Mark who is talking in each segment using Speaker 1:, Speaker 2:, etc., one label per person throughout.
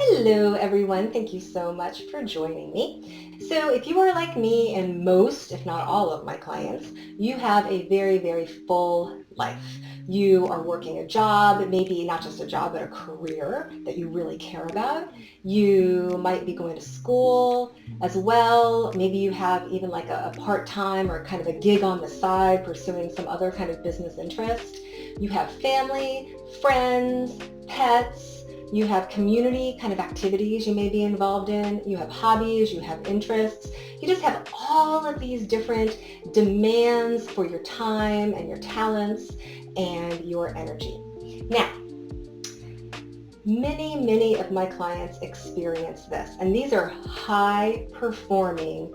Speaker 1: Hello everyone, thank you so much for joining me. So if you are like me and most, if not all of my clients, you have a very, very full life. You are working a job, maybe not just a job, but a career that you really care about. You might be going to school as well. Maybe you have even like a part-time or kind of a gig on the side pursuing some other kind of business interest. You have family, friends, pets, you have community kind of activities you may be involved in. You have hobbies, you have interests. You just have all of these different demands for your time and your talents and your energy. Now, many of my clients experience this, and these are high performing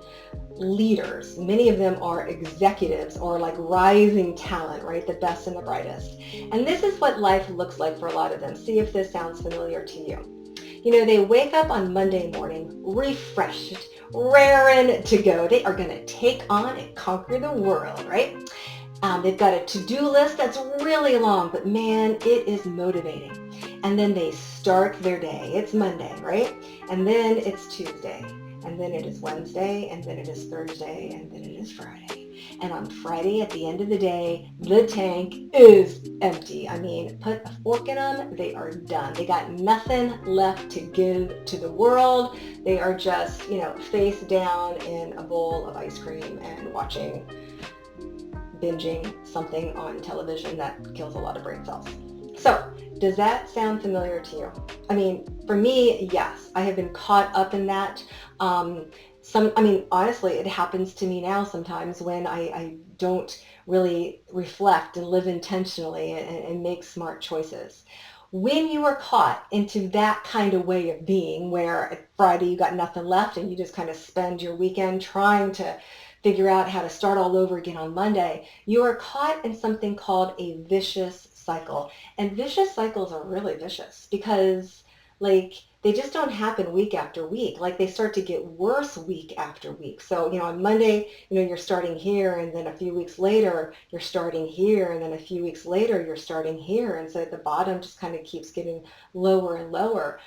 Speaker 1: leaders. Many of them are executives or like rising talent, right? The best and the brightest. And this is what life looks like for a lot of them. See if this sounds familiar to you. You know, they wake up on Monday morning refreshed, raring to go. They are going to take on and conquer the world, right? They've got a to-do list that's really long, but man, it is motivating. And then they start their day. It's Monday, right? And then it's Tuesday. And then it is Wednesday, and then it is Thursday, and then it is Friday. And on Friday, at the end of the day, the tank is empty. I mean, put a fork in them, they are done. They got nothing left to give to the world. They are just, face down in a bowl of ice cream and binging something on television that kills a lot of brain cells. So, does that sound familiar to you? I mean, for me, yes. I have been caught up in that. Honestly, it happens to me now sometimes when I don't really reflect and live intentionally and make smart choices. When you are caught into that kind of way of being, where at Friday you got nothing left and you just kind of spend your weekend trying to figure out how to start all over again on Monday, you are caught in something called a vicious cycle. And vicious cycles are really vicious because they just don't happen week after week. Like they start to get worse week after week. So, on Monday, you're starting here, and then a few weeks later, you're starting here, and then a few weeks later, you're starting here. And so at the bottom just kind of keeps getting lower and lower.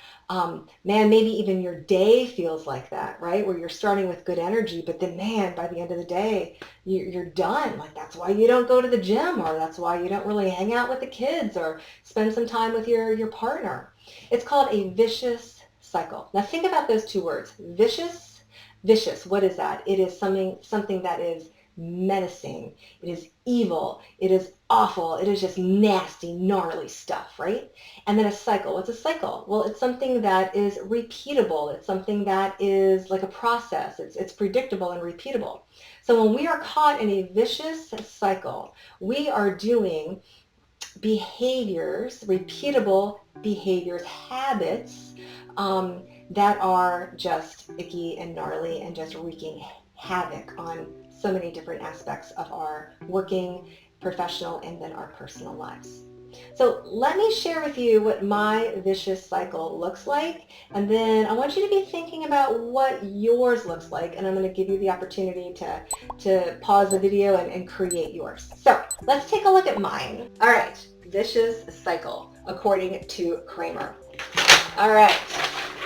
Speaker 1: Maybe even your day feels like that, right? Where you're starting with good energy, but then by the end of the day, you're done. Like that's why you don't go to the gym, or that's why you don't really hang out with the kids or spend some time with your partner. It's called a vicious cycle. Now think about those two words, vicious. What is that? It is something that is menacing. It is evil. It is awful. It is just nasty, gnarly stuff, right? And then a cycle. What's a cycle? Well, it's something that is repeatable. It's something that is like a process. It's predictable and repeatable. So when we are caught in a vicious cycle, we are doing behaviors, repeatable behaviors, habits that are just icky and gnarly and just wreaking havoc on so many different aspects of our working, professional, and then our personal lives. So let me share with you what my vicious cycle looks like, and then I want you to be thinking about what yours looks like, and I'm going to give you the opportunity to pause the video and create yours. So let's take a look at mine. All right, vicious cycle according to Kramer. All right,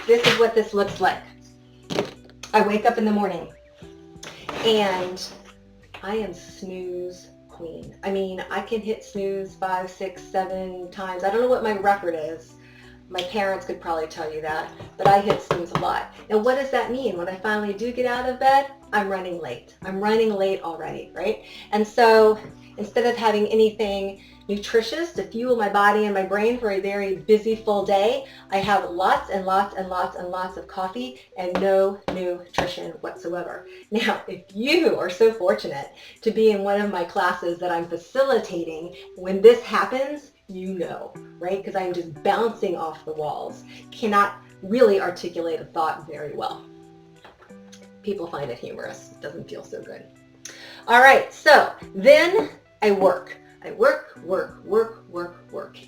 Speaker 1: this is what this looks like. I wake up in the morning and I am snooze queen. I mean, I can hit snooze 5, 6, 7 times. I don't know what my record is. My parents could probably tell you that, but I hit snooze a lot. And what does that mean? When I finally do get out of bed, I'm running late. I'm running late already, right? And so instead of having anything nutritious to fuel my body and my brain for a very busy, full day, I have lots and lots and lots and lots of coffee and no nutrition whatsoever. Now, if you are so fortunate to be in one of my classes that I'm facilitating, when this happens, right? Because I'm just bouncing off the walls. Cannot really articulate a thought very well. People find it humorous. It doesn't feel so good. All right, so then I work. I work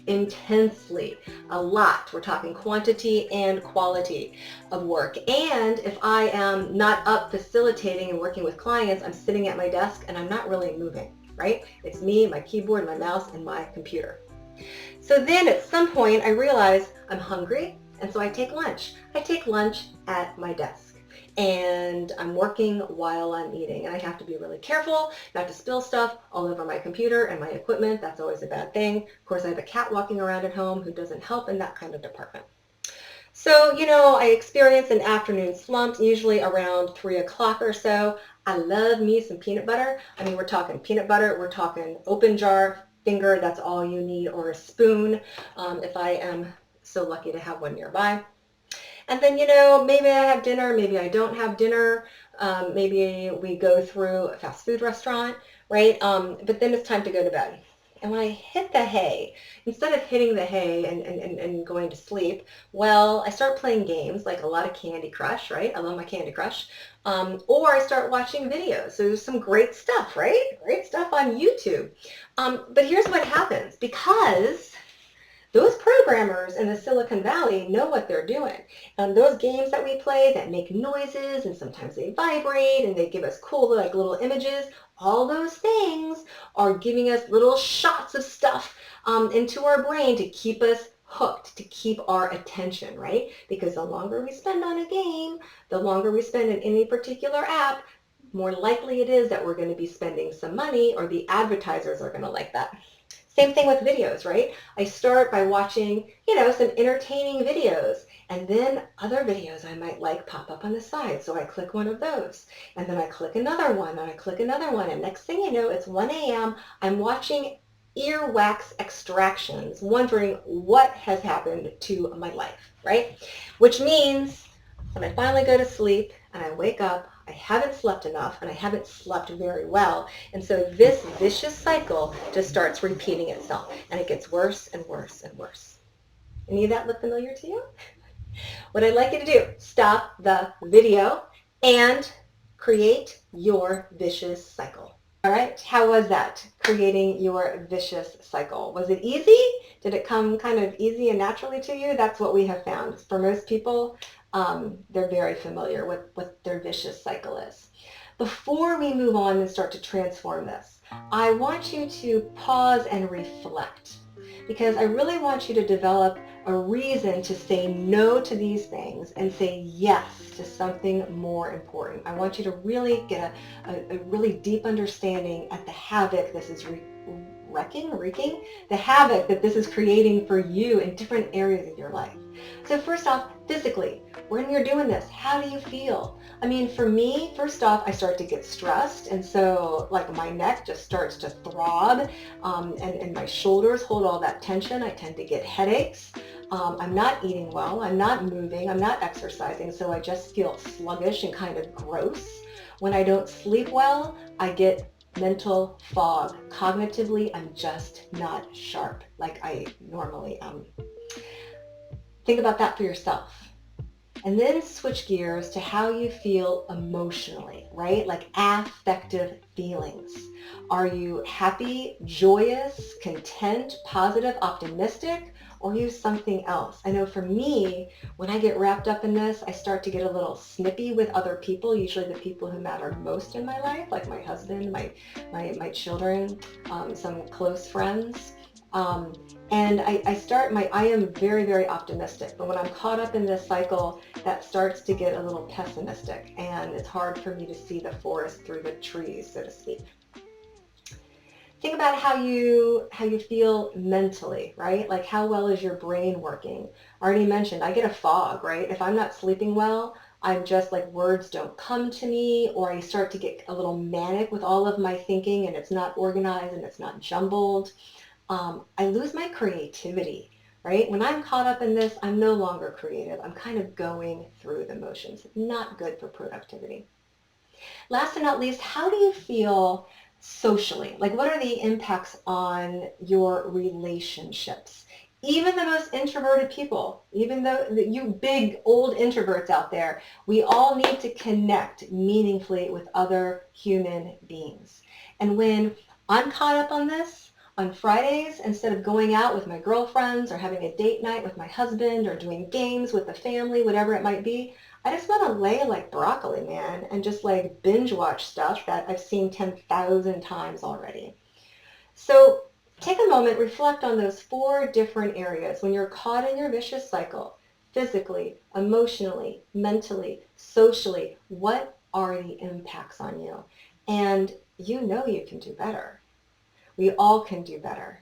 Speaker 1: intensely, a lot. We're talking quantity and quality of work. And if I am not up facilitating and working with clients, I'm sitting at my desk and I'm not really moving, right? It's me, my keyboard, my mouse, and my computer. So then at some point I realize I'm hungry, And so I take lunch. I take lunch at my desk. And I'm working while I'm eating. And I have to be really careful not to spill stuff all over my computer and my equipment. That's always a bad thing. Of course, I have a cat walking around at home who doesn't help in that kind of department. So, I experience an afternoon slump, usually around 3 o'clock or so. I love me some peanut butter. I mean, we're talking peanut butter, we're talking open jar, finger, that's all you need, or a spoon, if I am so lucky to have one nearby. And then, maybe I have dinner, maybe I don't have dinner. Maybe we go through a fast food restaurant, right? But then it's time to go to bed. And when I hit the hay, instead of hitting the hay and going to sleep, well, I start playing games like a lot of Candy Crush, right? I love my Candy Crush. Or I start watching videos. So there's some great stuff, right? Great stuff on YouTube. But here's what happens. Because those programmers in the Silicon Valley know what they're doing. Those games that we play that make noises and sometimes they vibrate and they give us cool like little images, all those things are giving us little shots of stuff into our brain to keep us hooked, to keep our attention, right? Because the longer we spend on a game, the longer we spend in any particular app, more likely it is that we're going to be spending some money, or the advertisers are going to like that. Same thing with videos, right? I start by watching, some entertaining videos, and then other videos I might like pop up on the side. So I click one of those, and then I click another one, and I click another one, and next thing you know, it's 1 a.m. I'm watching earwax extractions, wondering what has happened to my life, right? Which means when I finally go to sleep and I wake up, I haven't slept enough and I haven't slept very well. And so this vicious cycle just starts repeating itself and it gets worse and worse and worse. Any of that look familiar to you? What I'd like you to do, stop the video and create your vicious cycle. All right, how was that, creating your vicious cycle? Was it easy? Did it come kind of easy and naturally to you? That's what we have found. For most people, they're very familiar with what their vicious cycle is. Before we move on and start to transform this, I want you to pause and reflect, because I really want you to develop a reason to say no to these things and say yes to something more important. I want you to really get a really deep understanding at the havoc this is wreaking, the havoc that this is creating for you in different areas of your life. So first off, physically, when you're doing this, how do you feel? I mean, for me, first off, I start to get stressed, and so like my neck just starts to throb, and my shoulders hold all that tension. I tend to get headaches. I'm not eating well. I'm not moving. I'm not exercising, so I just feel sluggish and kind of gross. When I don't sleep well, I get mental fog. Cognitively, I'm just not sharp like I normally am. Think about that for yourself. And then switch gears to how you feel emotionally, right? Like affective feelings. Are you happy, joyous, content, positive, optimistic, or are you something else? I know for me, when I get wrapped up in this, I start to get a little snippy with other people, usually the people who matter most in my life, like my husband, my children, some close friends. And I am very, very optimistic, but when I'm caught up in this cycle, that starts to get a little pessimistic, and it's hard for me to see the forest through the trees, so to speak. Think about how you feel mentally, right? Like how well is your brain working? I already mentioned, I get a fog, right? If I'm not sleeping well, I'm just like words don't come to me, or I start to get a little manic with all of my thinking and it's not organized and it's not jumbled. I lose my creativity, right? When I'm caught up in this, I'm no longer creative. I'm kind of going through the motions. Not good for productivity. Last but not least, how do you feel socially? Like what are the impacts on your relationships? Even the most introverted people, even though you big old introverts out there, we all need to connect meaningfully with other human beings. And when I'm caught up on this, on Fridays, instead of going out with my girlfriends or having a date night with my husband or doing games with the family, whatever it might be, I just want to lay like broccoli, man, and just like binge watch stuff that I've seen 10,000 times already. So take a moment, reflect on those 4 different areas when you're caught in your vicious cycle: physically, emotionally, mentally, socially. What are the impacts on you? And you know you can do better. We all can do better.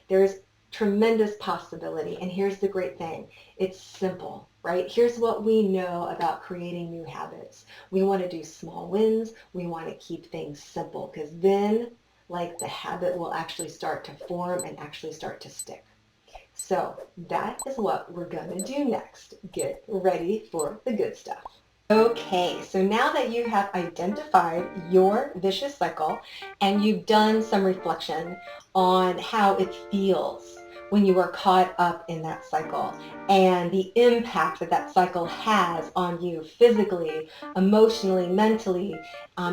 Speaker 1: There's tremendous possibility. And here's the great thing. It's simple, right? Here's what we know about creating new habits. We want to do small wins. We want to keep things simple because then like the habit will actually start to form and actually start to stick. So that is what we're going to do next. Get ready for the good stuff. Okay, so now that you have identified your vicious cycle and you've done some reflection on how it feels when you are caught up in that cycle and the impact that that cycle has on you physically, emotionally, mentally,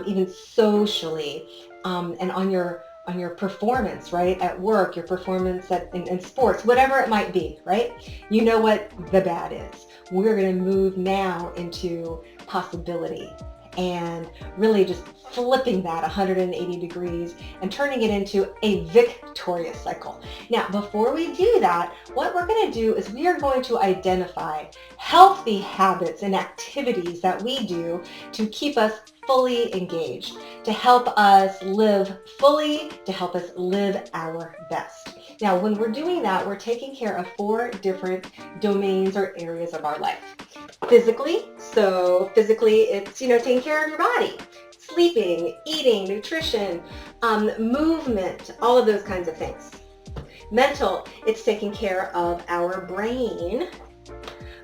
Speaker 1: even socially, and on your performance, right, at work, your performance in sports, whatever it might be, right? You know what the bad is. We're going to move now into possibility and really just flipping that 180 degrees and turning it into a victorious cycle. Now, before we do that, what we're going to do is we are going to identify healthy habits and activities that we do to keep us fully engaged, to help us live fully, to help us live our best. Now, when we're doing that, we're taking care of 4 different domains or areas of our life. Physically, so physically it's, taking care of your body, sleeping, eating, nutrition, movement, all of those kinds of things. Mental, it's taking care of our brain.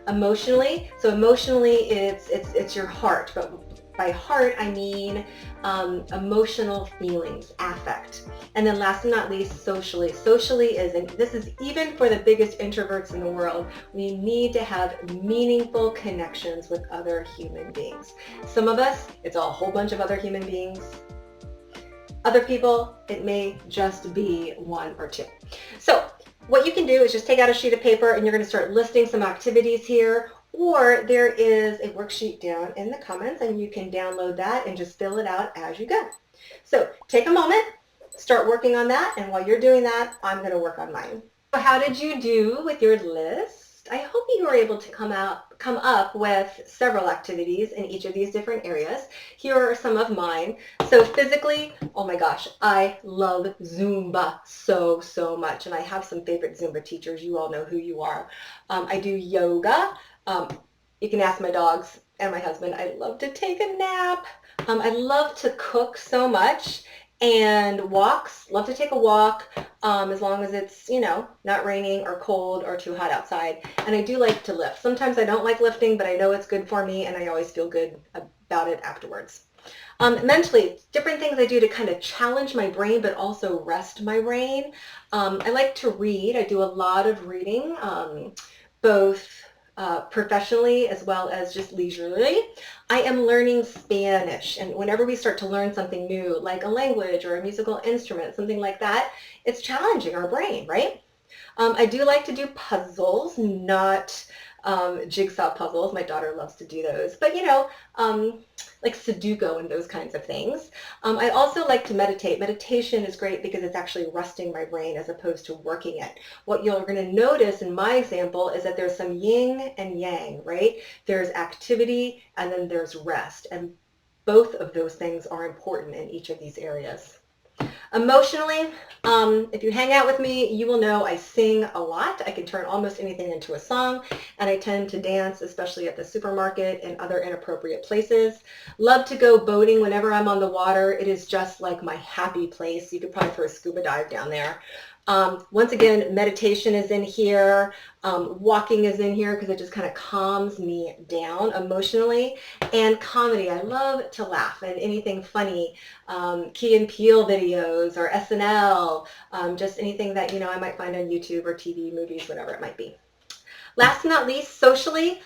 Speaker 1: Emotionally, so emotionally it's your heart, but by heart I mean emotional feelings, affect. And then last but not least, socially. Socially is, and this is even for the biggest introverts in the world, we need to have meaningful connections with other human beings. Some of us, it's a whole bunch of other human beings. Other people, it may just be 1 or 2. So what you can do is just take out a sheet of paper and you're going to start listing some activities here, or there is a worksheet down in the comments and you can download that and just fill it out as you go. So take a moment, start working on that, and while you're doing that, I'm going to work on mine. So how did you do with your list? I hope you were able to come up with several activities in each of these different areas. Here are some of mine. So physically, oh my gosh, I love Zumba so much, and I have some favorite Zumba teachers. You all know who you are. I do yoga. You can ask my dogs and my husband. I love to take a nap. I love to cook so much. And walks, love to take a walk as long as it's, not raining or cold or too hot outside. And I do like to lift. Sometimes I don't like lifting, but I know it's good for me and I always feel good about it afterwards. Mentally, different things I do to kind of challenge my brain but also rest my brain. I like to read. I do a lot of reading, both professionally as well as just leisurely. I am learning Spanish, and whenever we start to learn something new, like a language or a musical instrument, something like that, it's challenging our brain, right? I do like to do puzzles, not jigsaw puzzles. My daughter loves to do those, but like Sudoku and those kinds of things. I also like to meditate. Meditation is great because it's actually resting my brain as opposed to working it. What you're going to notice in my example is that there's some yin and yang, right? There's activity and then there's rest, and both of those things are important in each of these areas. Emotionally, if you hang out with me, you will know I sing a lot. I can turn almost anything into a song, and I tend to dance, especially at the supermarket and other inappropriate places. Love to go boating whenever I'm on the water. It is just like my happy place. You could probably throw a scuba dive down there. Once again, meditation is in here. Walking is in here because it just kind of calms me down emotionally. And comedy, I love to laugh, and anything funny, Key and Peele videos or SNL, just anything that I might find on YouTube or TV, movies, whatever it might be. Last but not least, socially,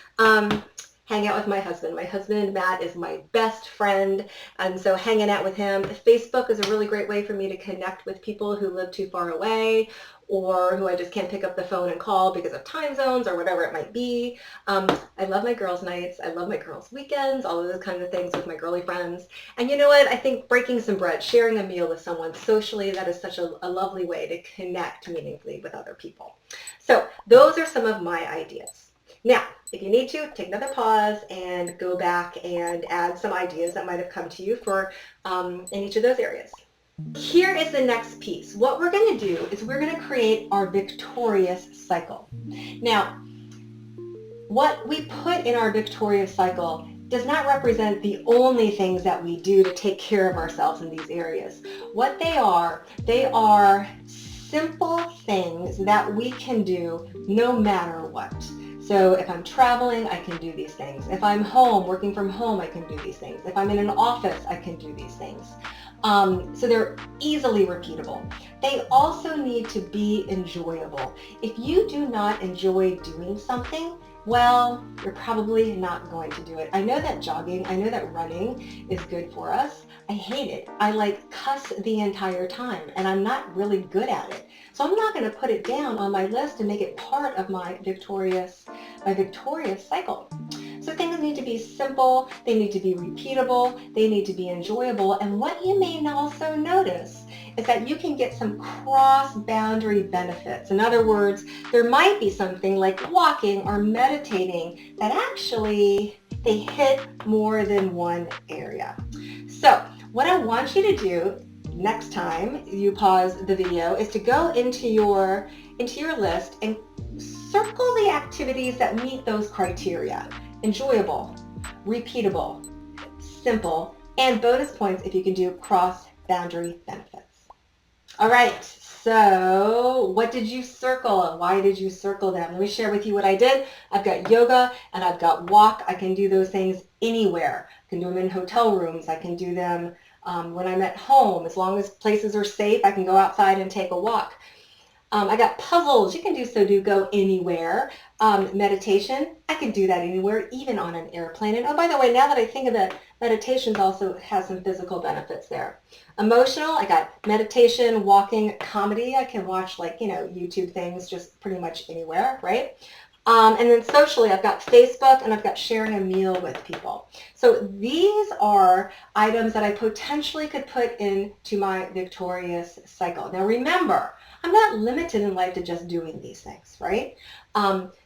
Speaker 1: hang out with my husband. My husband, Matt, is my best friend, and so hanging out with him. Facebook is a really great way for me to connect with people who live too far away or who I just can't pick up the phone and call because of time zones or whatever it might be. I love my girls' nights. I love my girls' weekends, all of those kinds of things with my girly friends. And you know what? I think breaking some bread, sharing a meal with someone socially, that is such a lovely way to connect meaningfully with other people. So those are some of my ideas. Now, If you need to, take another pause and go back and add some ideas that might have come to you for in each of those areas. Here is the next piece. What we're going to do is we're going to create our victorious cycle. Now, what we put in our victorious cycle does not represent the only things that we do to take care of ourselves in these areas. What they are simple things that we can do no matter what. So if I'm traveling, I can do these things. If I'm home, working from home, I can do these things. If I'm in an office, I can do these things. So they're easily repeatable. They also need to be enjoyable. If you do not enjoy doing something, well, you're probably not going to do it. I know that jogging, I know that running is good for us. I hate it. I like cuss the entire time and I'm not really good at it. So I'm not going to put it down on my list and make it part of my victorious cycle. So things need to be simple, they need to be repeatable, they need to be enjoyable. And what you may also notice is that you can get some cross-boundary benefits. In other words, there might be something like walking or meditating that actually they hit more than one area. So what I want you to do next time you pause the video is to go into your list and circle the activities that meet those criteria. Enjoyable, repeatable, simple, and bonus points if you can do cross-boundary benefits. All right, so what did you circle and why did you circle them? Let me share with you what I did. I've got yoga and I've got walk. I can do those things anywhere. I can do them in hotel rooms. I can do them when I'm at home. As long as places are safe, I can go outside and take a walk. I got puzzles. You can go anywhere. Meditation, I can do that anywhere, even on an airplane. And oh, by the way, now that I think of it, meditations also has some physical benefits there. Emotional, I got meditation, walking, comedy. I can watch YouTube things just pretty much anywhere, right? And then socially, I've got Facebook and I've got sharing a meal with people. So these are items that I potentially could put into my victorious cycle. Now remember, I'm not limited in life to just doing these things, right?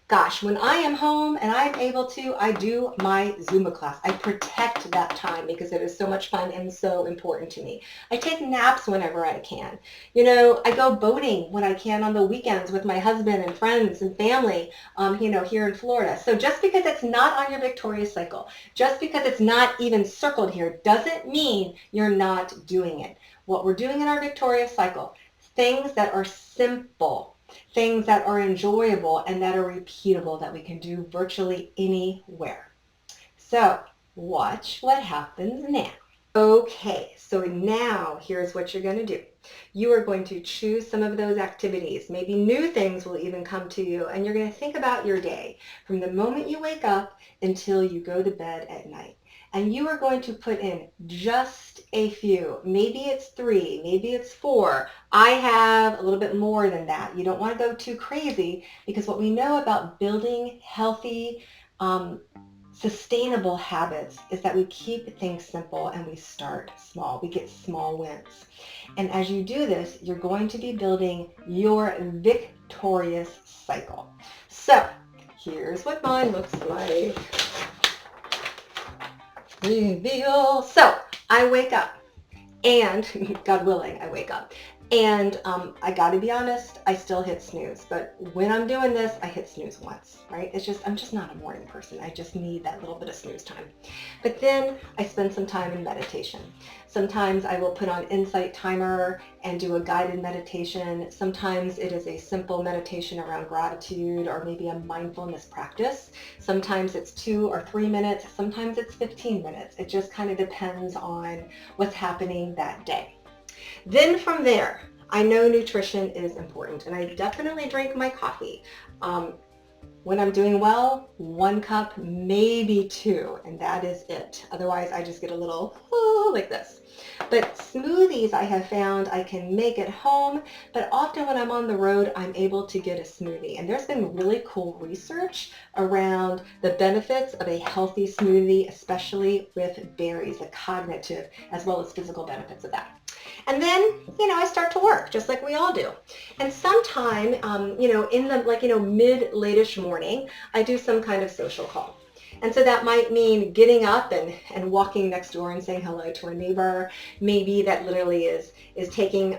Speaker 1: Gosh, when I am home and I'm able to, I do my Zumba class. I protect that time because it is so much fun and so important to me. I take naps whenever I can. I go boating when I can on the weekends with my husband and friends and family, here in Florida. So just because it's not on your victorious cycle, just because it's not even circled here, doesn't mean you're not doing it. What we're doing in our victorious cycle, things that are simple, things that are enjoyable and that are repeatable that we can do virtually anywhere. So watch what happens now. Okay, so now here's what you're going to do. You are going to choose some of those activities. Maybe new things will even come to you, and you're going to think about your day from the moment you wake up until you go to bed at night. And you are going to put in just a few. Maybe it's 3, maybe it's 4. I have a little bit more than that. You don't want to go too crazy because what we know about building healthy, sustainable habits is that we keep things simple and we start small. We get small wins. And as you do this, you're going to be building your victorious cycle. So here's what mine looks like. Reveal. So I wake up and God willing, I wake up. And I got to be honest, I still hit snooze. But when I'm doing this, I hit snooze once, right? I'm just not a morning person. I just need that little bit of snooze time. But then I spend some time in meditation. Sometimes I will put on Insight Timer and do a guided meditation. Sometimes it is a simple meditation around gratitude or maybe a mindfulness practice. Sometimes it's 2 or 3 minutes. Sometimes it's 15 minutes. It just kind of depends on what's happening that day. Then from there, I know nutrition is important and I definitely drink my coffee. When I'm doing well, 1 cup, maybe 2, and that is it. Otherwise, I just get a little like this. But smoothies I have found I can make at home, but often when I'm on the road, I'm able to get a smoothie. And there's been really cool research around the benefits of a healthy smoothie, especially with berries, the cognitive as well as physical benefits of that. And then, I start to work just like we all do. And sometime, in the mid-latish morning, I do some kind of social call. And so that might mean getting up and walking next door and saying hello to a neighbor. Maybe that literally is taking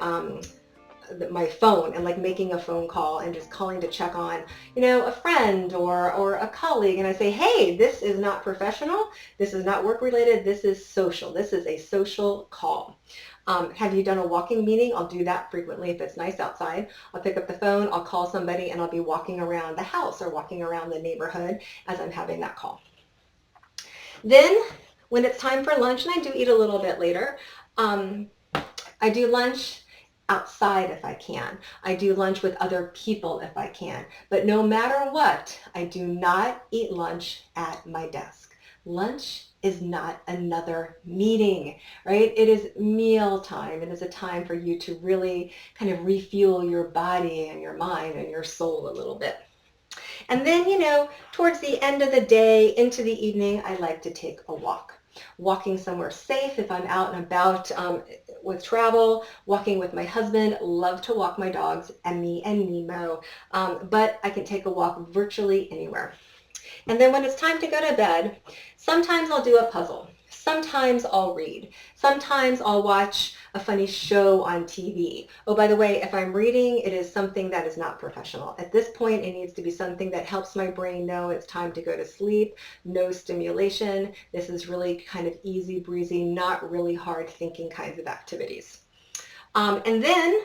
Speaker 1: my phone and like making a phone call and just calling to check on, a friend or a colleague. And I say, hey, this is not professional. This is not work related. This is social. This is a social call. Have you done a walking meeting? I'll do that frequently if it's nice outside. I'll pick up the phone, I'll call somebody, and I'll be walking around the house or walking around the neighborhood as I'm having that call. Then when it's time for lunch, and I do eat a little bit later, I do lunch outside if I can. I do lunch with other people if I can. But no matter what, I do not eat lunch at my desk. Lunch is not another meeting, right? It is meal time. It is a time for you to really kind of refuel your body and your mind and your soul a little bit. And then, towards the end of the day into the evening, I like to take a walk. Walking somewhere safe if I'm out and about with travel, walking with my husband, love to walk my dogs, Emmy and Nemo, but I can take a walk virtually anywhere. And then when it's time to go to bed, sometimes I'll do a puzzle. Sometimes I'll read. Sometimes I'll watch a funny show on TV. Oh, by the way, if I'm reading, it is something that is not professional. At this point, it needs to be something that helps my brain know it's time to go to sleep, no stimulation. This is really kind of easy breezy, not really hard thinking kinds of activities. And then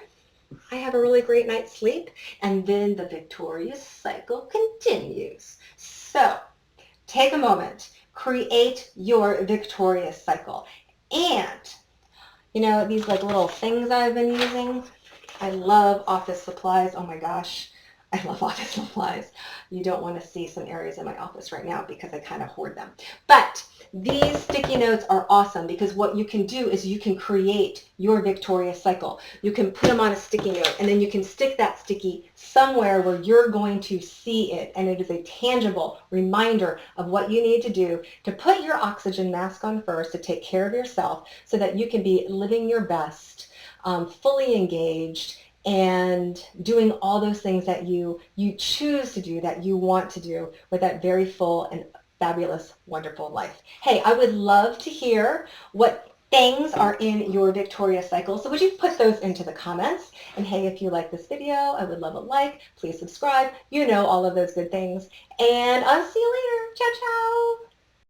Speaker 1: I have a really great night's sleep, and then the victorious cycle continues. So take a moment, create your victorious cycle. And, these like little things I've been using, I love office supplies. Oh my gosh, I love office supplies. You don't want to see some areas in my office right now because I kind of hoard them. But these sticky notes are awesome because what you can do is you can create your victorious cycle. You can put them on a sticky note and then you can stick that sticky somewhere where you're going to see it, and it is a tangible reminder of what you need to do to put your oxygen mask on first, to take care of yourself so that you can be living your best, fully engaged, and doing all those things that you choose to do, that you want to do with that very full and fabulous, wonderful life. Hey, I would love to hear what things are in your victorious cycle. So would you put those into the comments? And hey, if you like this video, I would love a like. Please subscribe. All of those good things. And I'll see you later. Ciao, ciao.